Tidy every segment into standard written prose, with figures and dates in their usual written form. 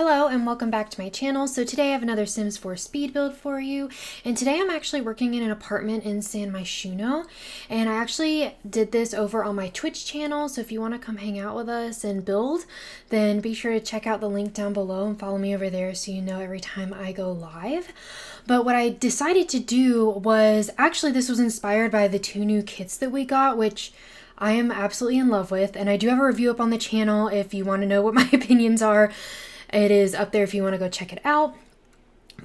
Hello and welcome back to my channel. So today I have another Sims 4 speed build for you, and today I'm actually working in an apartment in Myshuno, and I actually did this over on my Twitch channel, so if you want to come hang out with us and build, then be sure to check out the link down below and follow me over there so you know every time I go live. But what I decided to do was, actually this was inspired by the 2 new kits that we got, which I am absolutely in love with, and I do have a review up on the channel if you want to know what my opinions are. It is up there if you want to go check it out.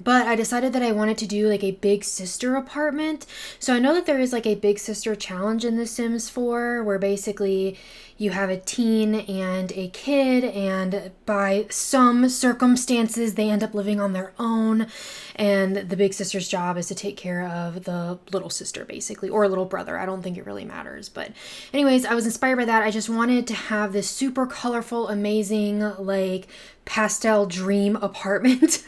But I decided that I wanted to do like a big sister apartment. So I know that there is like a big sister challenge in The Sims 4 where basically you have a teen and a kid, and by some circumstances they end up living on their own, and the big sister's job is to take care of the little sister basically, or little brother. I don't think it really matters, but anyways, I was inspired by that. I just wanted to have this super colorful, amazing, like pastel dream apartment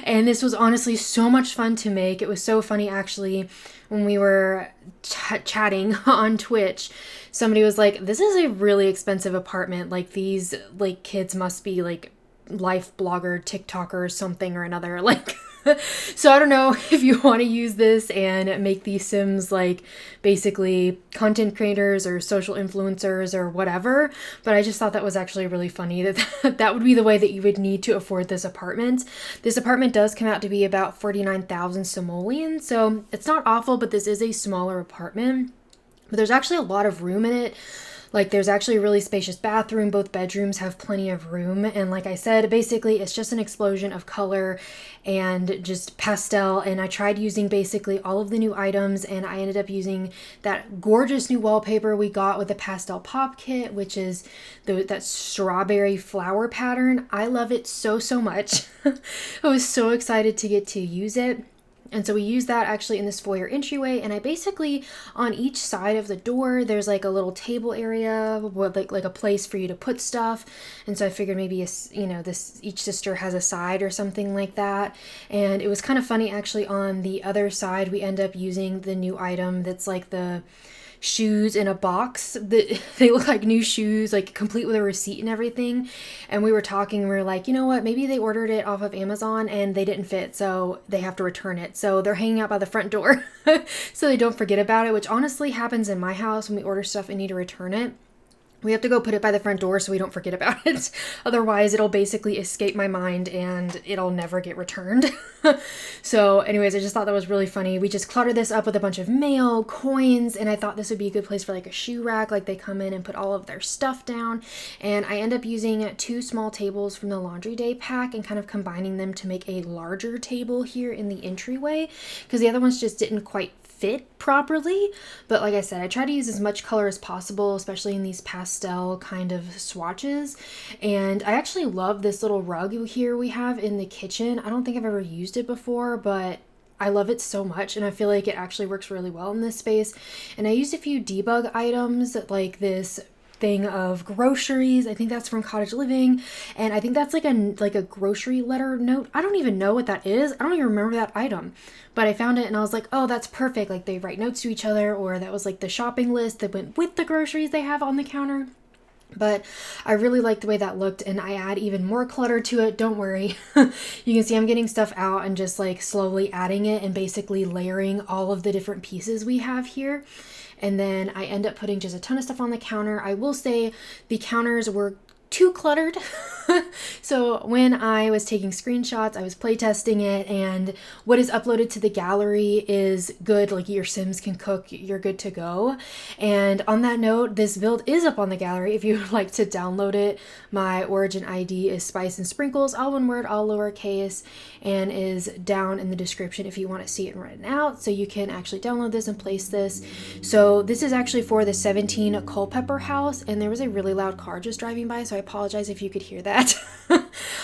and this was honestly so much fun to make. It was so funny actually when we were chatting on Twitch. Somebody was like, this is a really expensive apartment, like these like kids must be like life blogger, TikToker, something or another, like so I don't know if you want to use this and make these Sims like basically content creators or social influencers or whatever, but I just thought that was actually really funny that that would be the way that you would need to afford this apartment. This apartment does come out to be about 49,000 simoleons, so it's not awful, but this is a smaller apartment. But there's actually a lot of room in it. Like there's actually a really spacious bathroom. Both bedrooms have plenty of room. And like I said, basically it's just an explosion of color and just pastel. And I tried using basically all of the new items, and I ended up using that gorgeous new wallpaper we got with the pastel pop kit, which is that strawberry flower pattern. I love it so much. I was so excited to get to use it. And so we use that actually in this foyer entryway, and I basically, on each side of the door, there's like a little table area with like a place for you to put stuff. And so I figured maybe, each sister has a side or something like that. And it was kind of funny actually, on the other side, we end up using the new item that's like the shoes in a box. That they look like new shoes, like complete with a receipt and everything. And we were talking, we were like, you know what, maybe they ordered it off of Amazon and they didn't fit, so they have to return it, so they're hanging out by the front door so they don't forget about it, which honestly happens in my house. When we order stuff and need to return it, we have to go put it by the front door so we don't forget about it. Otherwise, it'll basically escape my mind and it'll never get returned. So anyways, I just thought that was really funny. We just cluttered this up with a bunch of mail, coins, and I thought this would be a good place for like a shoe rack. Like they come in and put all of their stuff down. And I end up using 2 small tables from the laundry day pack and kind of combining them to make a larger table here in the entryway, because the other ones just didn't quite fit properly. But like I said, I try to use as much color as possible, especially in these pastel kind of swatches. And I actually love this little rug here we have in the kitchen. I don't think I've ever used it before, but I love it so much, and I feel like it actually works really well in this space. And I used a few debug items, like this thing of groceries. I think that's from Cottage Living, and I think that's like a grocery letter note. I don't even know what that is. I don't even remember that item, but I found it and I was like, oh, that's perfect. Like they write notes to each other, or that was like the shopping list that went with the groceries they have on the counter. But I really like the way that looked, and I add even more clutter to it. Don't worry. You can see I'm getting stuff out and just like slowly adding it and basically layering all of the different pieces we have here. And then I end up putting just a ton of stuff on the counter. I will say the counters were too cluttered. So when I was taking screenshots, I was playtesting it, and what is uploaded to the gallery is good. Like your Sims can cook, you're good to go. And on that note, this build is up on the gallery if you would like to download it. My origin ID is spicensprinkles, all one word, all lowercase, and is down in the description if you want to see it written out, so you can actually download this and place this. So this is actually for the 17 Culpepper house, and there was a really loud car just driving by, so I apologize if you could hear that.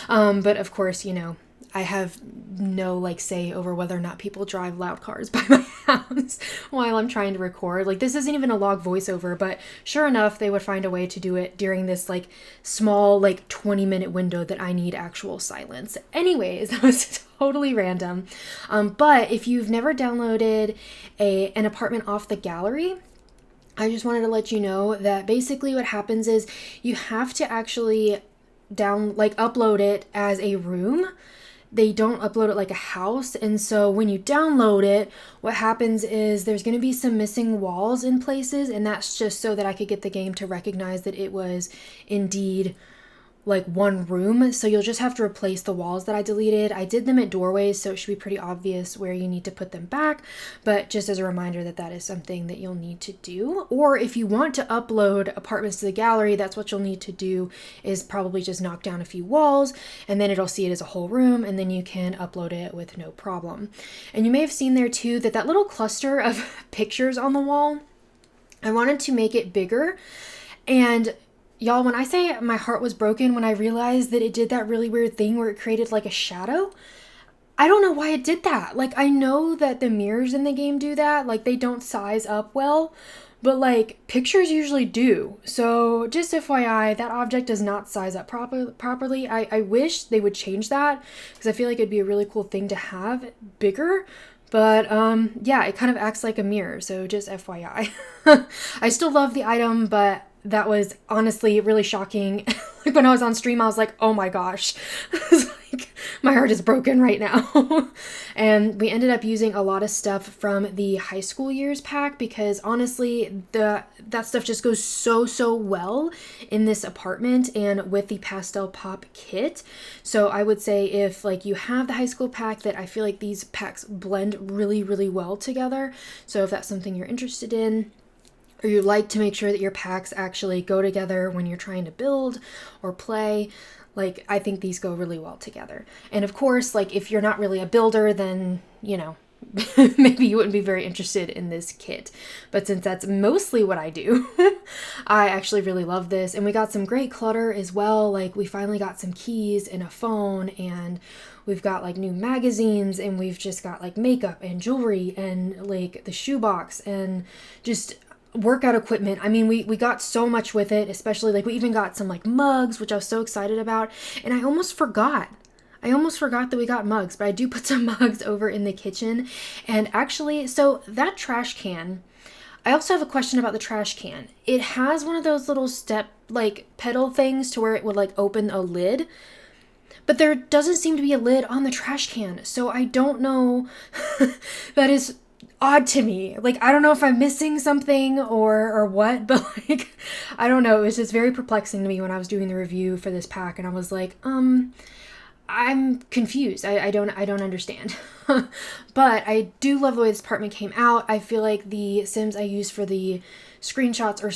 But of course, I have no like say over whether or not people drive loud cars by my house while I'm trying to record. Like this isn't even a log voiceover, but sure enough, they would find a way to do it during this like small like 20-minute window that I need actual silence. Anyways, that was totally random. But if you've never downloaded an apartment off the gallery, I just wanted to let you know that basically what happens is you have to actually upload it as a room. They don't upload it like a house. And so when you download it, what happens is there's going to be some missing walls in places, and that's just so that I could get the game to recognize that it was indeed like one room. So you'll just have to replace the walls that I deleted. I did them at doorways, so it should be pretty obvious where you need to put them back, but just as a reminder that that is something that you'll need to do. Or if you want to upload apartments to the gallery, that's what you'll need to do, is probably just knock down a few walls, and then it'll see it as a whole room, and then you can upload it with no problem. And you may have seen there too that that little cluster of pictures on the wall, I wanted to make it bigger. And y'all, when I say my heart was broken when I realized that it did that really weird thing where it created like a shadow, I don't know why it did that. Like, I know that the mirrors in the game do that. Like, they don't size up well, but like pictures usually do. So just FYI, that object does not size up properly. I wish they would change that, because I feel like it'd be a really cool thing to have bigger. But yeah, it kind of acts like a mirror. So just FYI. I still love the item, but that was honestly really shocking. Like when I was on stream, I was like, oh my gosh, like my heart is broken right now. And we ended up using a lot of stuff from the high school years pack, because honestly, that stuff just goes so well in this apartment and with the pastel pop kit. So I would say if like you have the high school pack, that I feel like these packs blend really well together. So if that's something you're interested in, or you like to make sure that your packs actually go together when you're trying to build or play, like I think these go really well together. And of course, like if you're not really a builder, then, you know, maybe you wouldn't be very interested in this kit. But since that's mostly what I do, I actually really love this. And we got some great clutter as well. Like we finally got some keys and a phone, and we've got like new magazines, and we've just got like makeup and jewelry and like the shoebox and just workout equipment. I mean, we got so much with it, especially like we even got some like mugs, which I was so excited about. And I almost forgot that we got mugs, but I do put some mugs over in the kitchen. And actually, so that trash can, I also have a question about the trash can. It has one of those little step like pedal things to where it would like open a lid, but there doesn't seem to be a lid on the trash can. So I don't know. That is odd to me. Like, I don't know if I'm missing something or what, but like, I don't know. It was just very perplexing to me when I was doing the review for this pack, and I was like, I'm confused. I don't understand. But I do love the way this apartment came out. I feel like the Sims I used for the screenshots are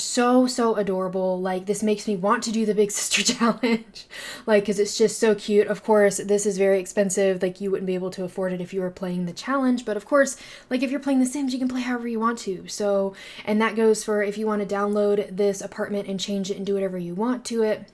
so adorable. Like, this makes me want to do the Big Sister challenge, like, because it's just so cute. Of course, this is very expensive. Like, you wouldn't be able to afford it if you were playing the challenge, but of course, like, if you're playing the Sims, you can play however you want to. So, and that goes for if you want to download this apartment and change it and do whatever you want to it,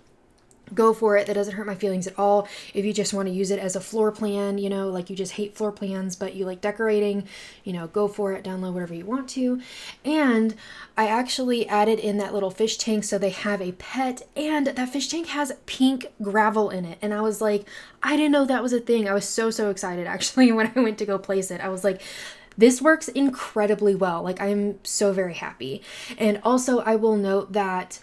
go for it. That doesn't hurt my feelings at all. If you just want to use it as a floor plan, you know, like you just hate floor plans, but you like decorating, you know, go for it. Download whatever you want to. And I actually added in that little fish tank, so they have a pet, and that fish tank has pink gravel in it. And I was like, I didn't know that was a thing. I was so excited actually when I went to go place it. I was like, this works incredibly well. Like, I'm so very happy. And also I will note that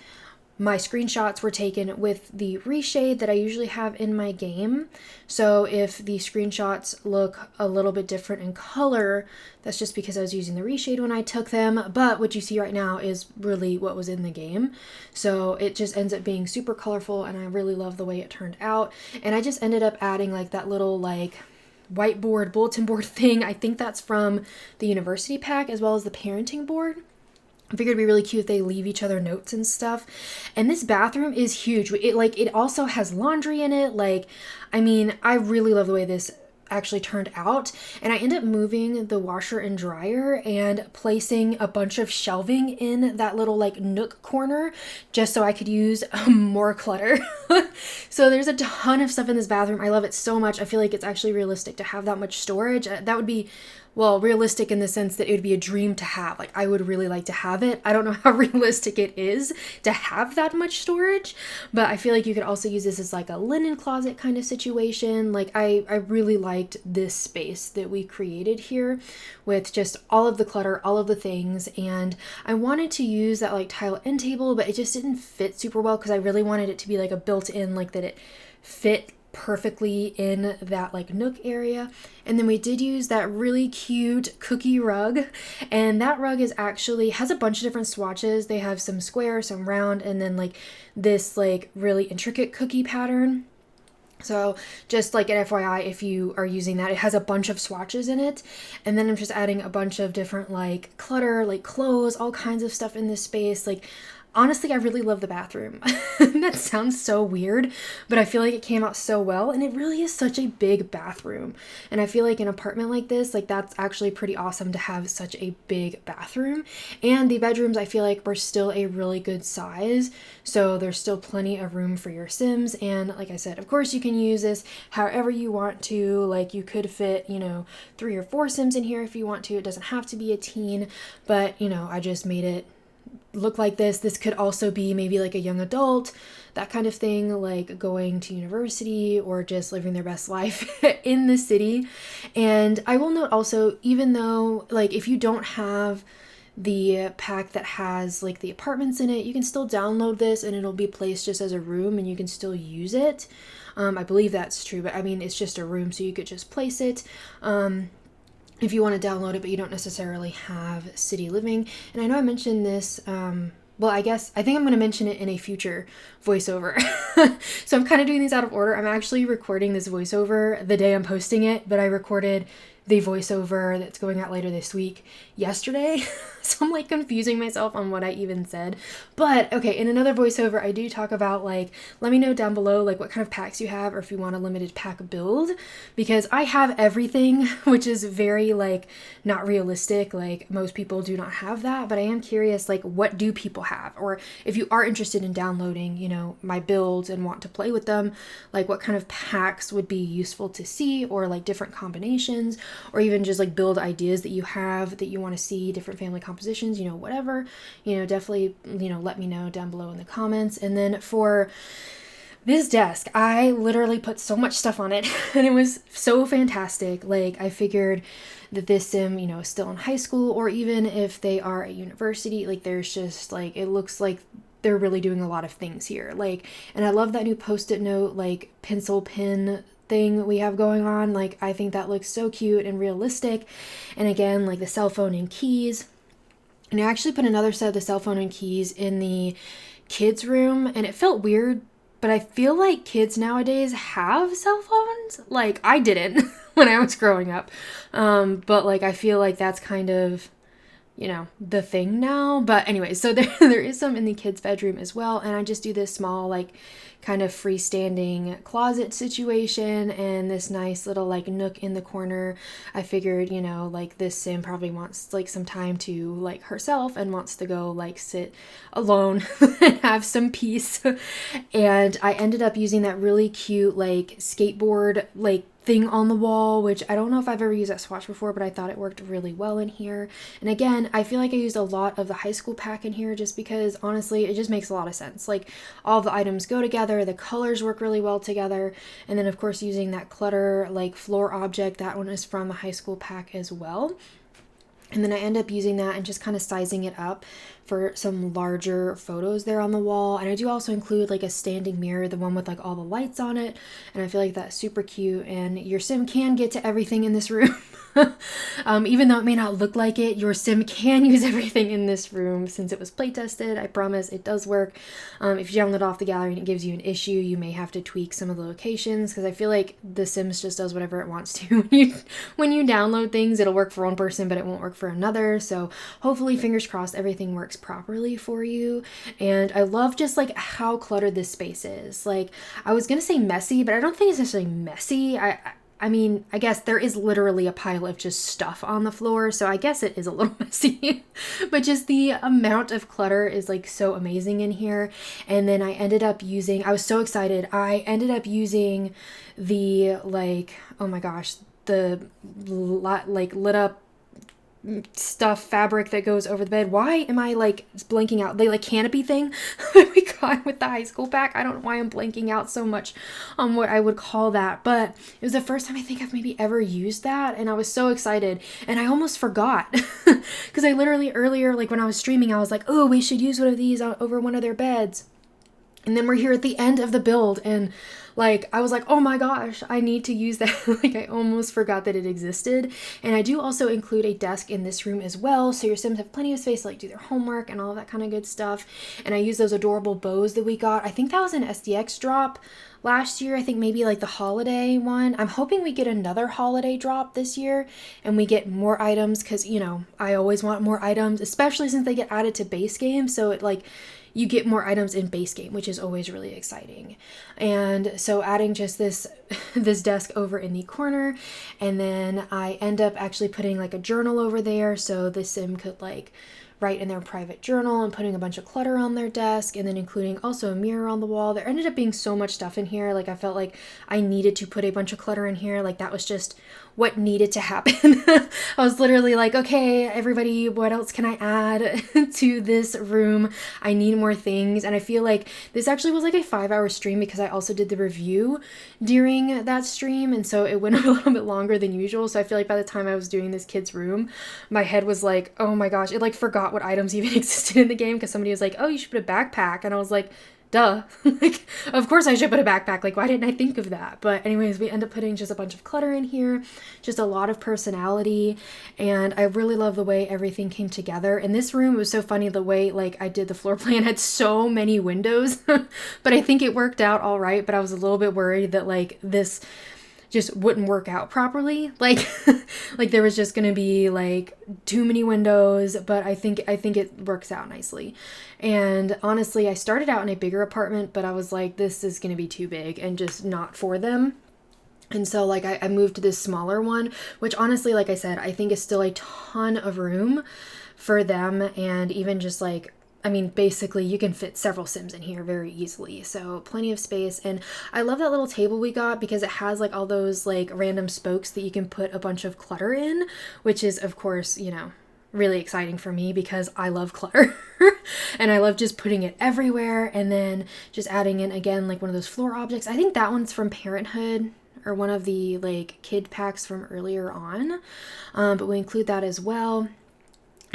my screenshots were taken with the reshade that I usually have in my game. So if the screenshots look a little bit different in color, that's just because I was using the reshade when I took them. But what you see right now is really what was in the game. So it just ends up being super colorful, and I really love the way it turned out. And I just ended up adding like that little like whiteboard, bulletin board thing. I think that's from the university pack, as well as the parenting board. I figured it'd be really cute if they leave each other notes and stuff. And this bathroom is huge. It also has laundry in it. Like, I mean, I really love the way this actually turned out. And I ended up moving the washer and dryer and placing a bunch of shelving in that little like nook corner, just so I could use more clutter. So there's a ton of stuff in this bathroom. I love it so much. I feel like it's actually realistic to have that much storage. That would be well, realistic in the sense that it would be a dream to have. Like, I would really like to have it. I don't know how realistic it is to have that much storage, but I feel like you could also use this as like a linen closet kind of situation. Like, I really liked this space that we created here with just all of the clutter, all of the things, and I wanted to use that like tile end table, but it just didn't fit super well because I really wanted it to be like a built-in, like that it fit perfectly in that like nook area. And then we did use that really cute cookie rug, and that rug is actually has a bunch of different swatches. They have some square, some round, and then like this like really intricate cookie pattern. So just like an FYI, if you are using that, it has a bunch of swatches in it. And then I'm just adding a bunch of different like clutter, like clothes, all kinds of stuff in this space. Like, honestly, I really love the bathroom. That sounds so weird, but I feel like it came out so well, and it really is such a big bathroom. And I feel like an apartment like this, like that's actually pretty awesome to have such a big bathroom. And the bedrooms, I feel like, were still a really good size, so there's still plenty of room for your Sims. And like I said, of course you can use this however you want to. Like, you could fit, 3 or 4 Sims in here if you want to. It doesn't have to be a teen, but I just made it look like this. This could also be maybe like a young adult, that kind of thing, like going to university or just living their best life in the city. And I will note also, even though like if you don't have the pack that has like the apartments in it, you can still download this and it'll be placed just as a room and you can still use it. I believe that's true, but I mean, it's just a room, so you could just place it. If you want to download it, but you don't necessarily have city living. And I know I mentioned this, well, I think I'm going to mention it in a future voiceover. So I'm kind of doing these out of order. I'm actually recording this voiceover the day I'm posting it, but I recorded the voiceover that's going out later this week yesterday. So I'm like confusing myself on what I even said. But okay, in another voiceover, I do talk about like, let me know down below like what kind of packs you have or if you want a limited pack build, because I have everything, which is very like not realistic. Like, most people do not have that, but I am curious, like, what do people have? Or if you are interested in downloading, my builds and want to play with them, like what kind of packs would be useful to see, or like different combinations, or even just like build ideas that you have that you want to see, different family compositions, whatever, definitely, let me know down below in the comments. And then for this desk, I literally put so much stuff on it and it was so fantastic. Like, I figured that this Sim, is still in high school, or even if they are at university, like there's just like, it looks like they're really doing a lot of things here. Like, and I love that new post-it note, like pencil pin thing we have going on. Like, I think that looks so cute and realistic. And again, like the cell phone and keys. And I actually put another set of the cell phone and keys in the kids' room, and it felt weird, but I feel like kids nowadays have cell phones. Like, I didn't when I was growing up. But like, I feel like that's kind of, the thing now. But anyway, so there is some in the kids' bedroom as well. And I just do this small, like, kind of freestanding closet situation and this nice little like nook in the corner. I figured, like this Sim probably wants like some time to like herself and wants to go like sit alone and have some peace. And I ended up using that really cute like skateboard like thing on the wall, which I don't know if I've ever used that swatch before, but I thought it worked really well in here. And again, I feel like I used a lot of the high school pack in here just because honestly, it just makes a lot of sense. Like, all the items go together, the colors work really well together. And then of course, using that clutter like floor object, that one is from the high school pack as well. And then I end up using that and just kind of sizing it up for some larger photos there on the wall. And I do also include like a standing mirror, the one with like all the lights on it. And I feel like that's super cute. And your Sim can get to everything in this room. Even though it may not look like it, your Sim can use everything in this room since it was play tested. I promise it does work. If you download off the gallery and it gives you an issue, you may have to tweak some of the locations, because I feel like the Sims just does whatever it wants to. When you download things, it'll work for one person, but it won't work for another. So hopefully, fingers crossed, everything works properly for you. And I love just like how cluttered this space is. Like, I was gonna say messy, but I don't think it's necessarily messy. I mean, I guess there is literally a pile of just stuff on the floor, so I guess it is a little messy. But just the amount of clutter is like so amazing in here. And then I was so excited. I ended up using the like, oh my gosh, the like lit up stuff, fabric that goes over the bed. Why am I like blanking out? The like canopy thing that we got with the high school pack. I don't know why I'm blanking out so much on what I would call that, but it was the first time I think I've maybe ever used that, and I was so excited, and I almost forgot because I literally earlier, like when I was streaming, I was like, oh, we should use one of these over one of their beds. And then we're here at the end of the build, and like I was like, oh my gosh, I need to use that. Like I almost forgot that it existed. And I do also include a desk in this room as well, so your Sims have plenty of space to like do their homework and all of that kind of good stuff. And I use those adorable bows that we got. I think that was an SDX drop last year. I think maybe like the holiday one. I'm hoping we get another holiday drop this year and we get more items, because you know I always want more items, especially since they get added to base game. So it like you get more items in base game, which is always really exciting. And so adding just this desk over in the corner, and then I end up actually putting like a journal over there so the Sim could like write in their private journal, and putting a bunch of clutter on their desk, and then including also a mirror on the wall. There ended up being so much stuff in here. Like I felt like I needed to put a bunch of clutter in here. Like that was just what needed to happen. I was literally like, okay, everybody, what else can I add to this room? I need more things. And I feel like this actually was like a 5-hour stream because I also did the review during that stream. And so it went a little bit longer than usual. So I feel like by the time I was doing this kid's room, my head was like, oh my gosh, it like forgot what items even existed in the game, because somebody was like, oh, you should put a backpack. And I was like, duh. Like, of course I should put a backpack. Like, why didn't I think of that? But anyways, we end up putting just a bunch of clutter in here, just a lot of personality. And I really love the way everything came together. In this room, it was so funny the way like I did the floor plan had so many windows, but I think it worked out all right. But I was a little bit worried that like this just wouldn't work out properly. Like, like there was just going to be like too many windows, but I think it works out nicely. And honestly, I started out in a bigger apartment, but I was like, this is going to be too big and just not for them. And so like I moved to this smaller one, which honestly, like I said, I think is still a ton of room for them. And even just like, I mean, basically you can fit several Sims in here very easily. So plenty of space. And I love that little table we got because it has like all those like random spokes that you can put a bunch of clutter in, which is of course, you know, really exciting for me because I love clutter and I love just putting it everywhere. And then just adding in again, like one of those floor objects. I think that one's from Parenthood, or one of the like kid packs from earlier on. But we include that as well.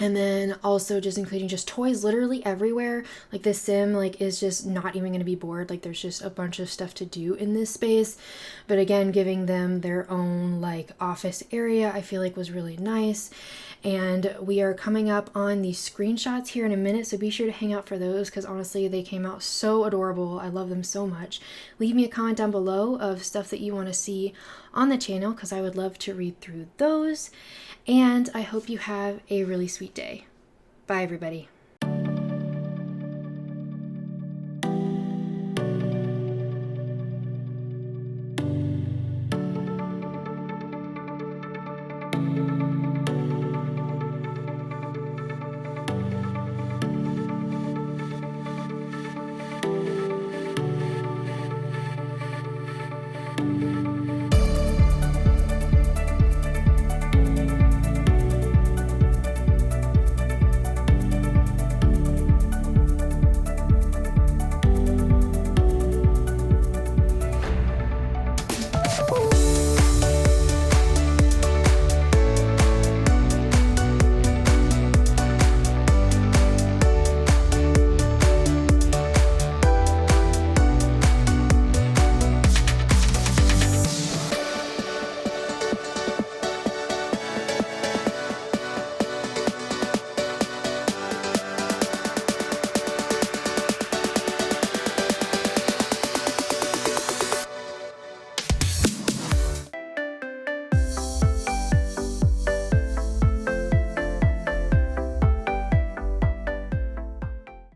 And then also just including just toys literally everywhere. Like this Sim like is just not even going to be bored. Like there's just a bunch of stuff to do in this space. But again, giving them their own like office area I feel like was really nice. And we are coming up on the screenshots here in a minute, so be sure to hang out for those because honestly they came out so adorable. I love them so much. Leave me a comment down below of stuff that you want to see on the channel because I would love to read through those. And I hope you have a really sweet day. Bye, everybody.